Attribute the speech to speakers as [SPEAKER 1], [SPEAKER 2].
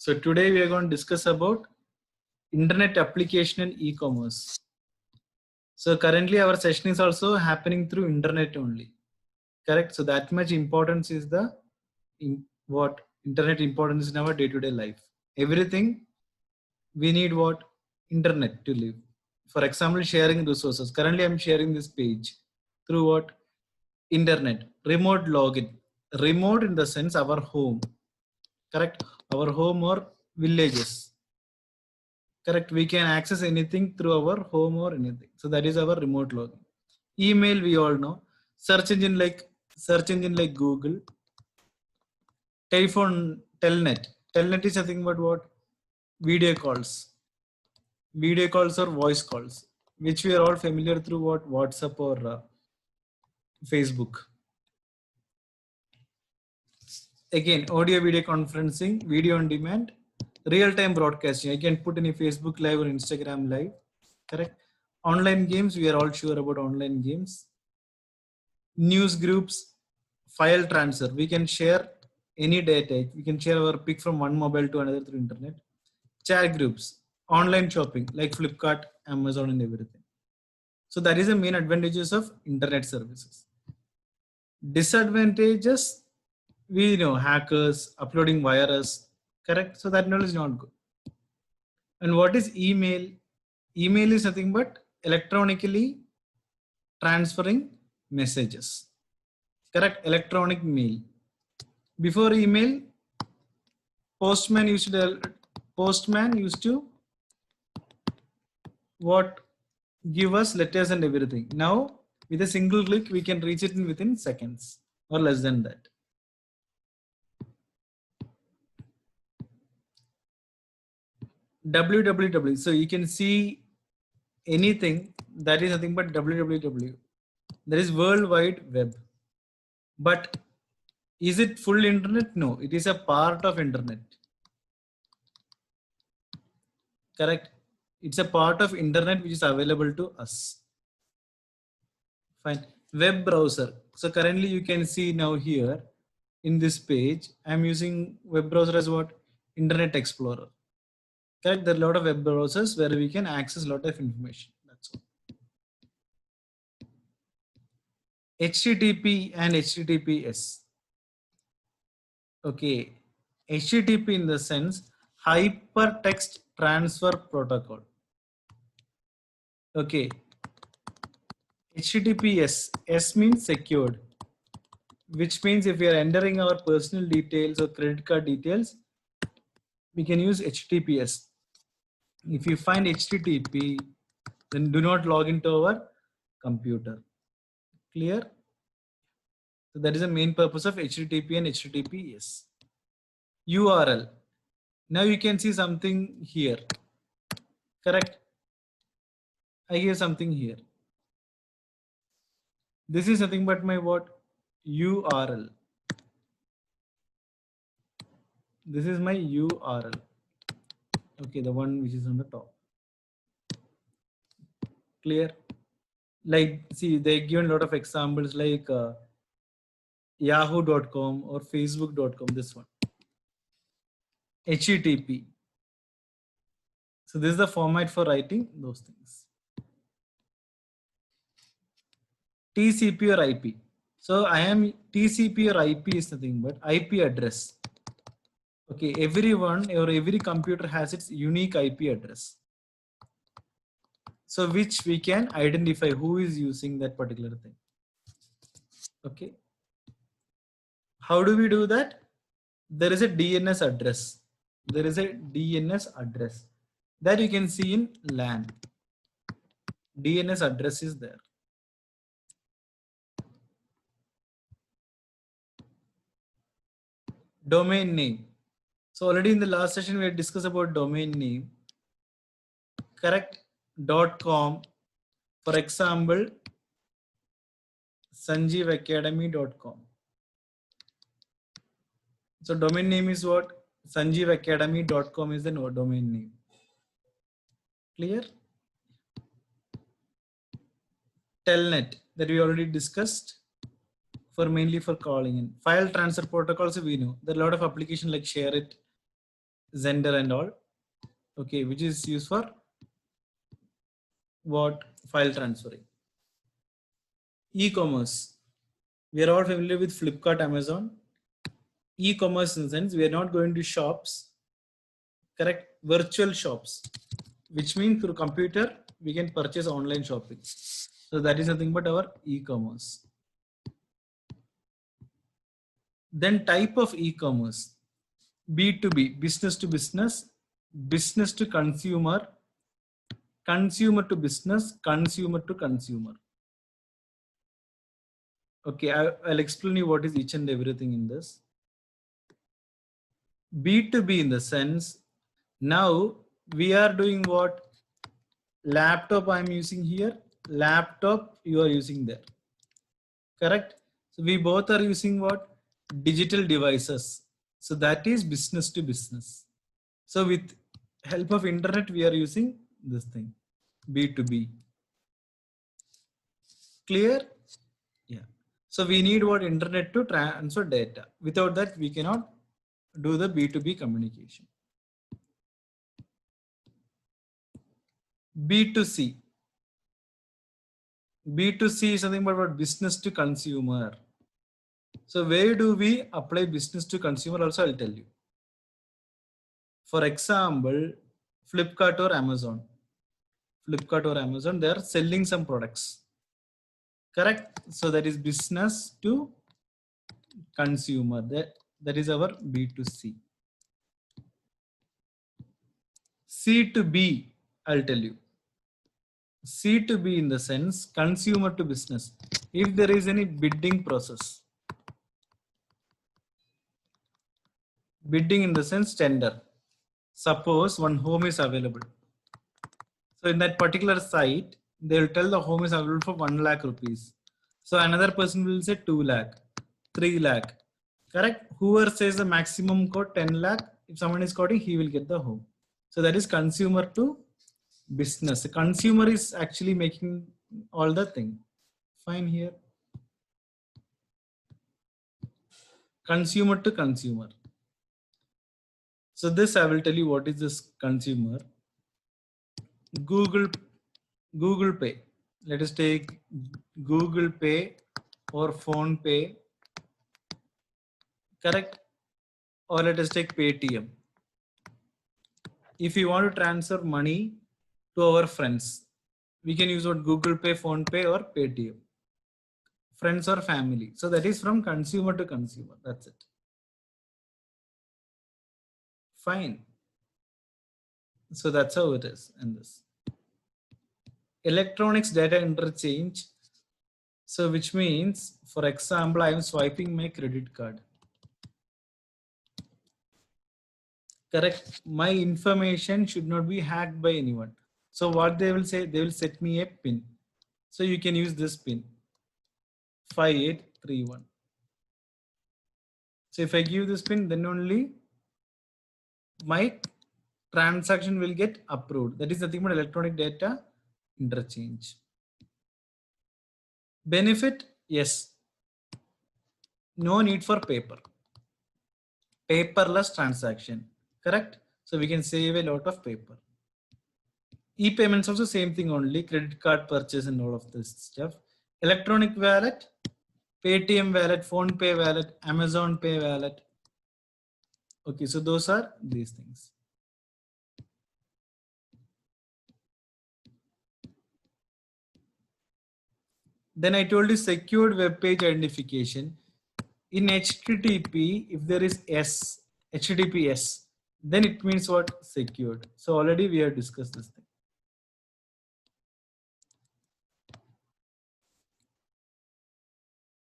[SPEAKER 1] So today we are going to discuss about internet application and e-commerce. So currently our session is also happening through internet only. Correct? So that much importance is the what internet importance in our day-to-day life. Everything we need what internet to live. For example, sharing resources. Currently I'm sharing this page through what internet. Remote login. Remote in the sense our home. Correct? Our home or villages. Correct. We can access anything through our home or anything. So that is our remote login. Email, we all know. Search engine like Google. Telephone, telnet. Telnet is nothing but what? Video calls. Video calls or voice calls, which we are all familiar through what? WhatsApp or Facebook. Again, audio video conferencing, video on demand, real-time broadcasting. I can put any Facebook live or Instagram live. Correct. Online games, we are all sure about online games. News groups, file transfer. We can share any data. We can share our pic from one mobile to another through internet. Chat groups, online shopping like Flipkart, Amazon and everything. So that is the main advantages of internet services. Disadvantages, we know hackers, uploading virus, correct? So that knowledge is not good. And what is email? Email is nothing but electronically transferring messages, correct? Electronic mail. Before email, postman used to what? Give us letters and everything. Now with a single click we can reach it within seconds or less than that. www, so you can see anything. That is nothing but www. There is World Wide Web. But is it full internet? No, it is a part of internet. Correct. It's a part of internet which is available to us. Fine. Web browser. So currently you can see now here in this page, I'm using web browser as what? Internet Explorer. Correct. There are a lot of web browsers where we can access a lot of information. That's all. HTTP and HTTPS. Okay. HTTP in the sense hypertext transfer protocol. Okay. HTTPS, S means secured, which means if we are entering our personal details or credit card details, we can use HTTPS. If you find HTTP, then do not log into our computer. Clear? So that is the main purpose of HTTP and HTTPS. URL. Now you can see something here. Correct? I hear something here. This is nothing but my what? URL. This is my URL. Okay, the one which is on the top. Clear? Like, see, they given a lot of examples like yahoo.com or facebook.com, this one. HTTP. So this is the format for writing those things. TCP or IP. So I am TCP or IP is nothing but IP address. Okay, everyone or every computer has its unique IP address. So which we can identify who is using that particular thing. Okay. How do we do that? There is a DNS address. There is a DNS address that you can see in LAN. DNS address is there. Domain name. So already in the last session we had discussed about domain name. Correct. .com. For example, sanjeevacademy.com. So domain name is what? sanjeevacademy.com is the domain name. Clear? Telnet that we already discussed for mainly for calling in. File transfer protocols we know. There are a lot of applications like ShareIt, Zender and all. Okay, which is used for what? File transferring. E-commerce. We are all familiar with Flipkart, Amazon. E-commerce in the sense we are not going to shops, correct? Virtual shops, which means through computer we can purchase online shopping. So that is nothing but our e-commerce. Then type of e-commerce: B2B, business to business, business to consumer, consumer to business, consumer to consumer. Okay, I'll explain you what is each and everything in this. B2B in the sense, now we are doing what? Laptop I'm using here, laptop you are using there. Correct? So we both are using what? Digital devices. So that is business to business. So with help of internet, we are using this thing, B2B. Clear? Yeah. So we need what? Internet to transfer data. Without that, we cannot do the B2B communication. B2C. B2C is something about what? Business to consumer. So where do we apply business to consumer also? I'll tell you. For example, Flipkart or Amazon. Flipkart or Amazon, they are selling some products. Correct? So that is business to consumer. That is our B2C. C to B, I'll tell you. C to B in the sense consumer to business. If there is any bidding process, bidding in the sense tender. Suppose one home is available. So in that particular site, they will tell the home is available for 1 lakh rupees. So another person will say 2 lakh, 3 lakh. Correct? Whoever says the maximum quote 10 lakh, if someone is quoting, he will get the home. So that is consumer to business. The consumer is actually making all the thing. Fine here. Consumer to consumer. So this I will tell you what is this consumer. Google Pay. Let us take Google Pay or Phone Pay. Correct? Or let us take Paytm. If you want to transfer money to our friends, we can use what? Google Pay, Phone Pay or Paytm. Friends or family. So that is from consumer to consumer. That's it. Fine. So that's how it is in this. Electronics data interchange. So which means, for example, I am swiping my credit card. Correct? My information should not be hacked by anyone. So what they will say, they will set me a pin. So you can use this pin, 5831. So if I give this pin, then only my transaction will get approved. That is nothing but electronic data interchange. Benefit, yes. No need for paper. Paperless transaction. Correct? So we can save a lot of paper. E-payments also same thing only. Credit card purchase and all of this stuff. Electronic wallet, Paytm wallet, Phone Pay wallet, Amazon Pay wallet. Okay, so those are these things. Then I told you secured web page identification. In HTTP, if there is S, HTTPS, then it means what? Secured. So already we have discussed this thing.